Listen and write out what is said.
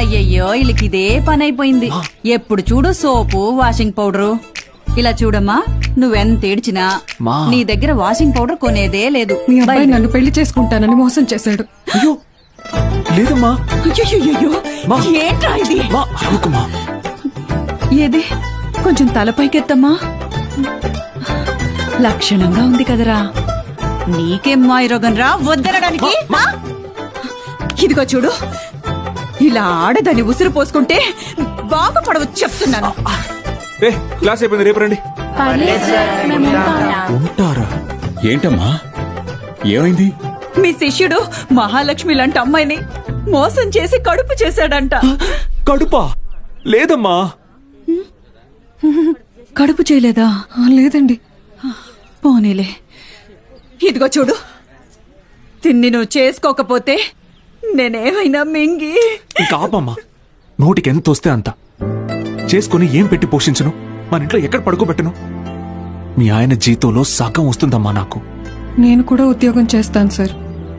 అయ్యయ్యో వీళ్ళకి ఇదే పని అయిపోయింది. ఎప్పుడు చూడు సోపు వాషింగ్ పౌడరు. ఇలా చూడమ్మా, నువ్వెంత ఏడ్చినా నీ దగ్గర వాషింగ్ పౌడర్ కొనేదే లేదు. మీ అబ్బాయి నన్ను పెళ్లి చేసుకుంటానని మోసం చేశాడు. అయ్యో లేదమ్మా. అయ్యయ్యయ్యో, మా. ఏంట్రా ఇది? మా అరవకుమా. ఏది కొంచెం తలపైకెత్తమ్మా. లక్షణంగా ఉంది కదరా. నీకేం మాయరోగం రా వద్దనడానికి? ఇదిగో చూడు, ఇలా ఆడదని ఉసురు పోసుకుంటే బాగుపడవచ్చు చెప్తున్నాను. ఏ క్లాస్ అయిపోయింది, రేపు రండి. ఉంటారా? ఏంటమ్మా ఏమైంది? మీ శిష్యుడు మహాలక్ష్మి లాంటి అమ్మాయిని మోసం చేసి కడుపు చేశాడంట. కడుపా? లేదమ్మా. కడుపు చేయలేదా? లేదండి. పోనీలే. ఇదిగో చూడు, తిన్ని నువ్వు చేసుకోకపోతే నేనేమైనా మింగి. ఇంకా ఆపమ్మా. నోటికి ఎంత వస్తే అంత చేసుకుని ఏం పెట్టి పోషించను? మన ఇంట్లో ఎక్కడ పడుకోబెట్టను? మీ ఆయన జీతంలో సగం వస్తుందమ్మా నాకు. నేను కూడా ఉద్యోగం చేస్తాను సార్.